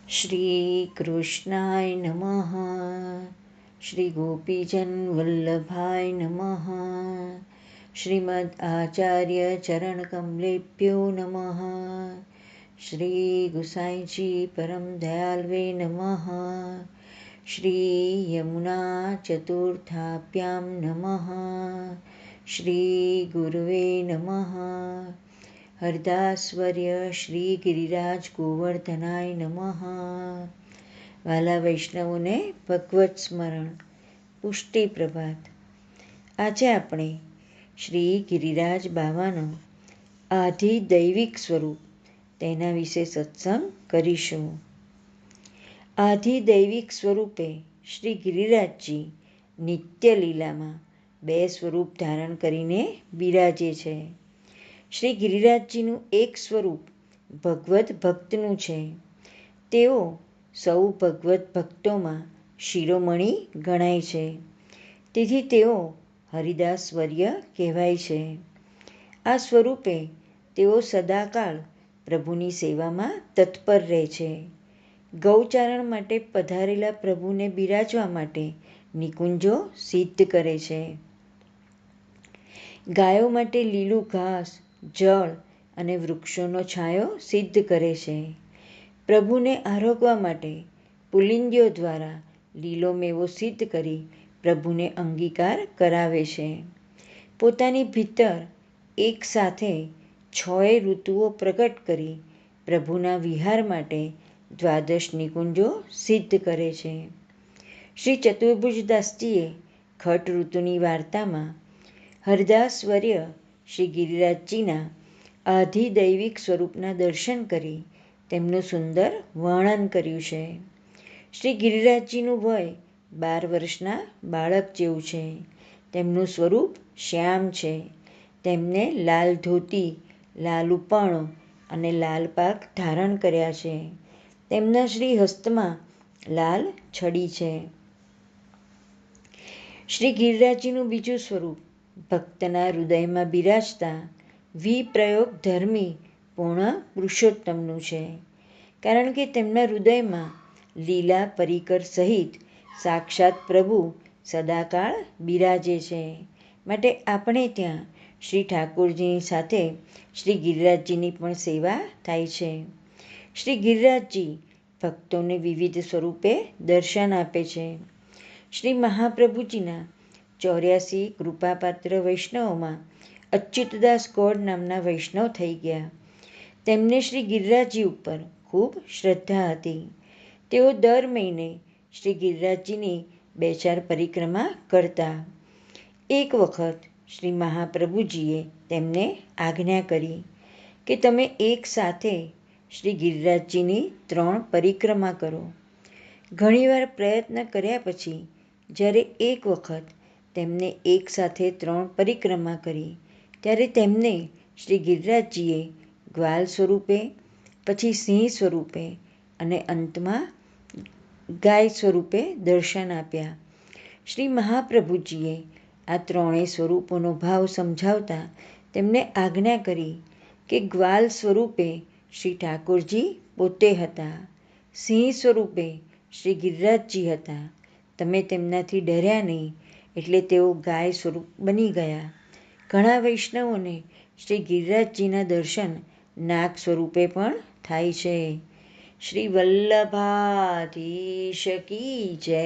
શ્રી કૃષ્ણાય નમઃ. શ્રી ગોપીજન વલ્લભાય નમઃ. શ્રીમદ આચાર્ય ચરણ કમલેભ્યો નમઃ. શ્રી ગુસાઈજી પરમ દયાલ્વે નમઃ. શ્રી યમુના ચતુર્થાભ્યામ નમઃ. શ્રી ગુરવે નમઃ. હરદાસવર્ય શ્રી ગિરિરાજ ગોવર્ધનાય નમઃ. વાલા વૈષ્ણવોને ભગવત સ્મરણ. પુષ્ટિ પ્રભાત. આજે આપણે શ્રી ગિરિરાજ બાવાનો આધિદૈવિક સ્વરૂપ તેના વિશે સત્સંગ કરીશું. આધિદૈવિક સ્વરૂપે શ્રી ગિરિરાજજી નિત્ય લીલામાં 2 સ્વરૂપ ધારણ કરીને બિરાજે છે. શ્રી ગિરિરાજજીનું એક સ્વરૂપ ભગવત ભક્તનું છે. તેઓ સૌ ભગવત ભક્તોમાં શિરોમણી ગણાય છે. તેથી તેઓ હરિદાસવર્ય કહેવાય છે. આ સ્વરૂપે તેઓ સદાકાળ પ્રભુની સેવામાં તત્પર રહે છે. ગૌચારણ માટે પધારેલા પ્રભુને બિરાજવા માટે નિકુંજો સિદ્ધ કરે છે. ગાયો માટે લીલું ઘાસ, જળ અને વૃક્ષોનો છાંયો સિદ્ધ કરે છે. પ્રભુને આરોગવા માટે પુલિંદીઓ દ્વારા લીલો મેવો સિદ્ધ કરી પ્રભુને અંગીકાર કરાવે છે. પોતાની ભીતર એક સાથે 6 ઋતુઓ પ્રગટ કરી પ્રભુના વિહાર માટે 12 નિકુંજો સિદ્ધ કરે છે. શ્રી ચતુર્ભુજદાસજીએ ખટ ઋતુની વાર્તામાં હરદાસવર્ય શ્રી ગિરિરાજજીના આધિદૈવિક સ્વરૂપના દર્શન કરી તેમનું સુંદર વર્ણન કર્યું છે. શ્રી ગિરિરાજજીનું વય 12 વર્ષના બાળક જેવું છે. તેમનું સ્વરૂપ શ્યામ છે. તેમને લાલ ધોતી, લાલ ઉપરણો અને લાલ પાગ ધારણ કર્યા છે. તેમના શ્રી હસ્તમાં લાલ છડી છે. શ્રી ગિરિરાજજીનું બીજું સ્વરૂપ ભક્તના હૃદયમાં બિરાજતા વિપ્રયોગ ધર્મી પૂર્ણ પુરુષોત્તમનું છે. કારણ કે તેમના હૃદયમાં લીલા પરિકર સહિત સાક્ષાત પ્રભુ સદાકાળ બિરાજે છે. માટે આપણે ત્યાં શ્રી ઠાકોરજીની સાથે શ્રી ગિરિરાજજીની પણ સેવા થાય છે. શ્રી ગિરિરાજજી ભક્તોને વિવિધ સ્વરૂપે દર્શન આપે છે. શ્રી મહાપ્રભુજીના 84 કૃપાપાત્ર વૈષ્ણવોમાં અચ્યુતદાસ ગોડ નામના વૈષ્ણવ થઈ ગયા. તેમને શ્રી ગિરિરાજજી ઉપર ખૂબ શ્રદ્ધા હતી. તેઓ દર મહિને શ્રી ગિરિરાજજીની 2-4 પરિક્રમા કરતા. એક વખત શ્રી મહાપ્રભુજીએ તેમને આજ્ઞા કરી કે તમે એક સાથે શ્રી ગિરિરાજજીની 3 પરિક્રમા કરો. ઘણીવાર પ્રયત્ન કર્યા પછી જ્યારે એક વખત તેમને એક સાથે 3 પરિક્રમા કરી ત્યારે તેમને શ્રી ગિરિરાજજીએ ગ્વાલ સ્વરૂપે, પછી સિંહ સ્વરૂપે અને અંતમાં ગાય સ્વરૂપે દર્શન આપ્યા. શ્રી મહાપ્રભુજીએ આ 3 સ્વરૂપોનો ભાવ સમજાવતા તેમને આજ્ઞા કરી કે ગ્વાલ સ્વરૂપે શ્રી ઠાકોરજી પોતે હતા, સિંહ સ્વરૂપે શ્રી ગિરિરાજજી હતા. તમે તેમનાથી ડર્યા નહીં એટલે તેઓ ગાય સ્વરૂપ બની ગયા. ઘણા વૈષ્ણવોને શ્રી ગિરિરાજજીના દર્શન નાગ સ્વરૂપે પણ થાય છે. શ્રી વલ્લભાધીશ કી જય.